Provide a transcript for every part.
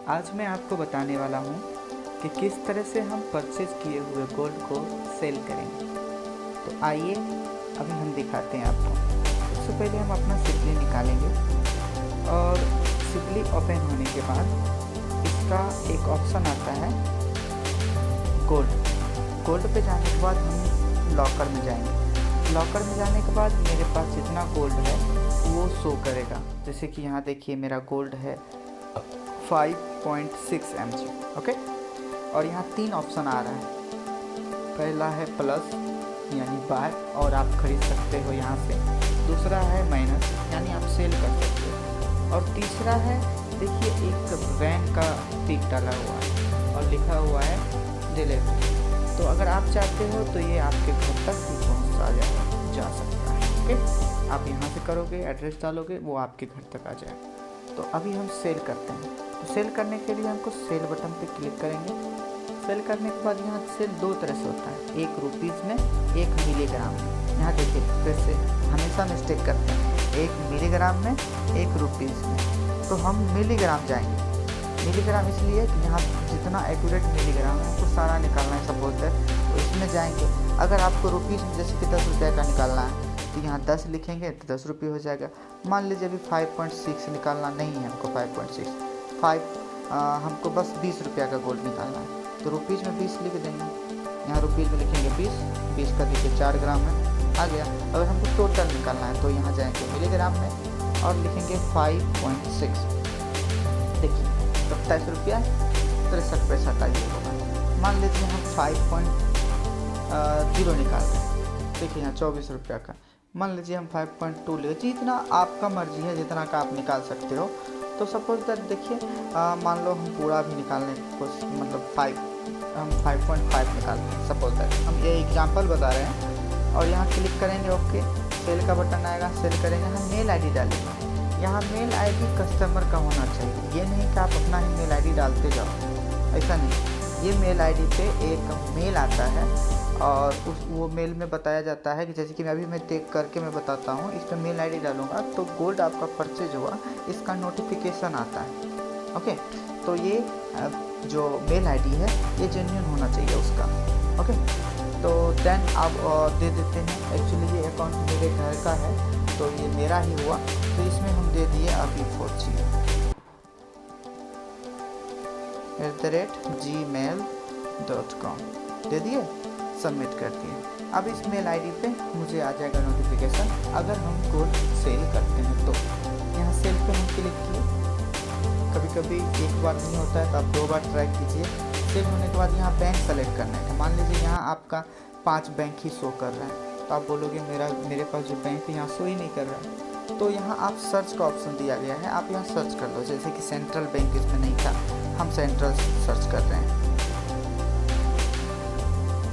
आज मैं आपको बताने वाला हूँ कि किस तरह से हम परचेज किए हुए गोल्ड को सेल करेंगे। तो आइए अभी हम दिखाते हैं आपको। सबसे पहले हम अपना सिपली निकालेंगे और सिपली ओपन होने के बाद इसका एक ऑप्शन आता है गोल्ड पे जाने के बाद हम लॉकर में जाएंगे। लॉकर में जाने के बाद मेरे पास जितना गोल्ड है वो शो करेगा। जैसे कि यहाँ देखिए मेरा गोल्ड है 5.6 mg। ओके, और यहाँ 3 ऑप्शन आ रहा है। पहला है प्लस यानी बाय और आप खरीद सकते हो यहाँ से। दूसरा है माइनस यानी आप सेल कर सकते हो। और तीसरा है देखिए एक वैन का टिक डाला हुआ है और लिखा हुआ है डिलीवरी। तो अगर आप चाहते हो तो ये आपके घर तक भी पहुँचा जा सकता है। ओके, आप यहाँ से करोगे, एड्रेस डालोगे, वो आपके घर तक आ जाएगा। तो अभी हम सेल करते हैं। तो सेल करने के लिए हमको सेल बटन पे क्लिक करेंगे। सेल करने के बाद यहाँ सेल 2 तरह से होता है, 1 रुपीज़ में, 1 मिलीग्राम में। यहाँ देखिए कैसे हमेशा मिस्टेक करते हैं, 1 मिलीग्राम में, 1 रुपीज़ में। तो हम मिलीग्राम जाएंगे। मिलीग्राम इसलिए कि यहाँ जितना एक्यूरेट मिलीग्राम है हमको सारा निकालना है सपोज दैट, तो इसमें जाएंगे। अगर आपको रुपीज़ में जैसे कि 10 रुपये का निकालना है तो यहाँ 10 लिखेंगे तो 10 रुपये हो जाएगा। मान लीजिए अभी 5.6 निकालना नहीं है हमको, 5.6 हमको बस 20 रुपये का गोल्ड निकालना है, तो रुपीज़ में 20 लिख देंगे। यहाँ रुपीज़ में लिखेंगे 20 का देखिए 4 ग्राम है, आ गया। अगर हमको टोटल निकालना है तो यहाँ जाएंगे मिलीग्राम में और लिखेंगे 5.6। देखिए 27 रुपया 63 पैसा का ये होगा। मान लीजिए हम 5.0 निकाल रहे हैं, देखिए यहाँ 24 रुपया का। मान लीजिए हम 5.2 ले, जितना आपका मर्जी है जितना का आप निकाल सकते हो। तो सपोज दैट देखिए मान लो हम पूरा भी निकालने की कोशिश, मतलब 5.5 निकालते हैं सपोज दैट। हम ये एग्जांपल बता रहे हैं। और यहाँ क्लिक करेंगे, ओके, सेल का बटन आएगा, सेल करेंगे। हम मेल आईडी डालेंगे। यहाँ मेल आईडी कस्टमर का होना चाहिए, ये नहीं कि आप अपना ही मेल आईडी डालते जाओ, ऐसा नहीं। ये मेल आईडी पे एक मेल आता है और वो मेल में बताया जाता है कि जैसे कि मैं देख करके मैं बताता हूँ। इस पर मेल आईडी डालूंगा तो गोल्ड आपका परचेज हुआ इसका नोटिफिकेशन आता है। ओके, तो ये जो मेल आईडी है ये जेन्युइन होना चाहिए उसका। ओके, तो देन आप दे देते हैं। एक्चुअली ये अकाउंट मेरे घर का है तो ये मेरा ही हुआ, तो इसमें हम दे दिए api40@gmail.com दे दिए, सबमिट कर दिए। अब इस मेल आईडी पे मुझे आ जाएगा नोटिफिकेशन अगर हम गोल्ड सेल करते हैं तो। यहाँ सेल पे हम क्लिक किए। कभी कभी एक बार नहीं होता है तो आप 2 बार ट्राई कीजिए। सेल होने के बाद यहाँ बैंक सेलेक्ट करना है। मान लीजिए यहाँ आपका 5 बैंक ही शो कर रहा है, तो आप बोलोगे मेरे पास जो बैंक है यहाँ शो ही नहीं कर रहा है। तो यहाँ आप सर्च का ऑप्शन दिया गया है, आप यहाँ सर्च कर लो। जैसे कि सेंट्रल बैंक इसमें नहीं था, हम सेंट्रल सर्च कर रहे हैं।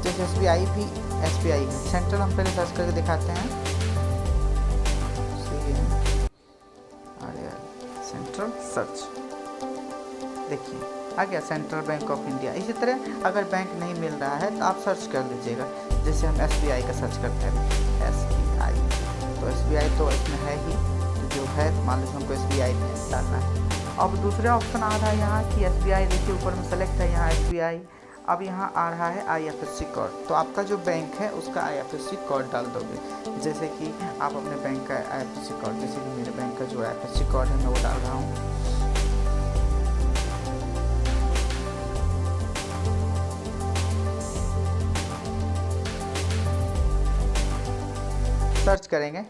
जैसे SBI भी SBI है, सेंट्रल हम पहले सर्च करके दिखाते हैं। सेंट्रल सर्च, देखिए आ गया सेंट्रल बैंक ऑफ इंडिया। इसी तरह अगर बैंक नहीं मिल रहा है तो आप सर्च कर लीजिएगा। जैसे हम SBI का सर्च करते हैं, SBI, तो SBI तो इसमें है ही, तो जो है मान लीजिए हमको SBI में डालना है। अब दूसरा ऑप्शन आ रहा है यहाँ कि SBI, देखिए ऊपर में सेलेक्ट है यहाँ SBI। अब यहाँ आ रहा है IFSC कोड, तो आपका जो बैंक है उसका IFSC कोड डाल दोगे। जैसे कि आप अपने बैंक का IFSC कोड, जैसे कि मेरे बैंक का जो IFSC कोड है मैं वो डाल रहा हूँ। सर्च करेंगे।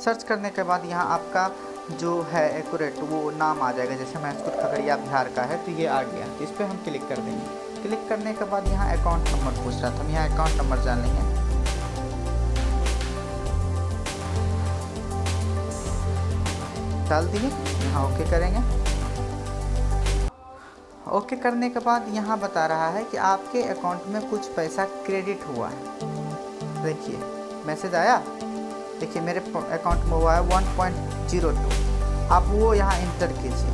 सर्च करने के बाद यहाँ आपका जो है एक्यूरेट वो नाम आ जाएगा। जैसे महसूर खगड़िया बिहार का है तो ये आ गया, तो इस पर हम क्लिक कर देंगे। क्लिक करने के बाद यहाँ अकाउंट नंबर पूछ रहा था, हम यहाँ अकाउंट नंबर जान लेंगे। डाल दिए, यहाँ ओके करेंगे। ओके करने के बाद यहाँ बता रहा है कि आपके अकाउंट में कुछ पैसा क्रेडिट हुआ है। देखिए मैसेज आया, देखिए मेरे अकाउंट में हुआ है 1.02। आप वो यहाँ इंटर कीजिए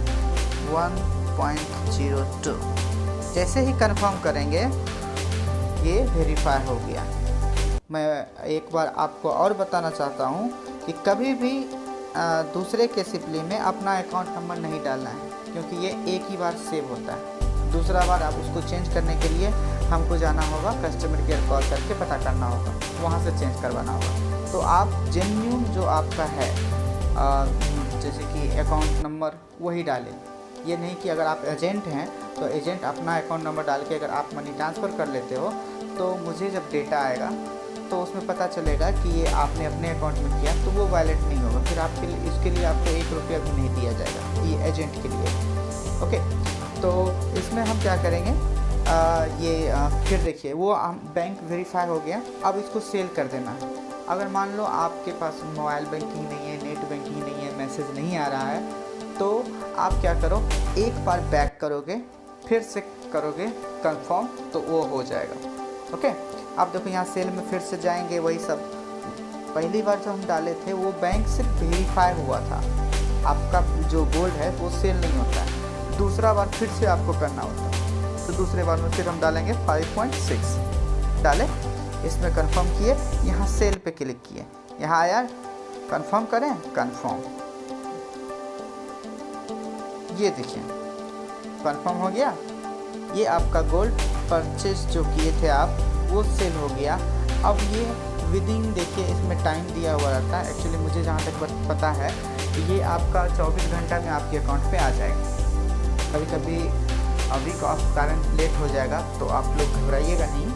1.02। जैसे ही कंफर्म करेंगे ये वेरीफाई हो गया। मैं एक बार आपको और बताना चाहता हूँ कि कभी भी दूसरे के सिपली में अपना अकाउंट नंबर नहीं डालना है, क्योंकि ये एक ही बार सेव होता है। दूसरा बार आप उसको चेंज करने के लिए हमको जाना होगा, कस्टमर केयर कॉल करके पता करना होगा, वहाँ से चेंज करवाना होगा। तो आप जेन्युइन जो आपका है जैसे कि अकाउंट नंबर वही डालें। ये नहीं कि अगर आप एजेंट हैं तो एजेंट अपना अकाउंट नंबर डाल के अगर आप मनी ट्रांसफ़र कर लेते हो तो मुझे जब डेटा आएगा तो उसमें पता चलेगा कि ये आपने अपने अकाउंट में किया, तो वो वैलिड नहीं होगा। फिर आपके लिए इसके लिए आपको 1 रुपया भी नहीं दिया जाएगा, ये एजेंट के लिए। ओके, तो इसमें हम क्या करेंगे, फिर देखिए वो बैंक वेरीफाई हो गया। अब इसको सेल कर देना है। अगर मान लो आपके पास मोबाइल बैंकिंग नहीं है, नेट बैंकिंग नहीं है, मैसेज नहीं आ रहा है, तो आप क्या करो, एक बार बैक करोगे, फिर से करोगे कंफर्म, तो वो हो जाएगा। ओके, आप देखो यहाँ सेल में फिर से जाएंगे, वही सब पहली बार जो हम डाले थे वो बैंक से वेरीफाई हुआ था। आपका जो गोल्ड है वो सेल नहीं होता है, दूसरा बार फिर से आपको करना होता है। तो दूसरे बार में फिर हम डालेंगे 5.6 डालें, इसमें कंफर्म किए, यहाँ सेल पे क्लिक किए, यहाँ आया कंफर्म करें, कंफर्म, ये देखिए कंफर्म हो गया। ये आपका गोल्ड परचेज जो किए थे आप वो सेल हो गया। अब ये विदिन, देखिए इसमें टाइम दिया हुआ रहता है। एक्चुअली मुझे जहाँ तक पता है कि ये आपका 24 घंटा में आपके अकाउंट पे आ जाएगा। कभी कभी अभी का कारण लेट हो जाएगा, तो आप लोग घबराइएगा नहीं।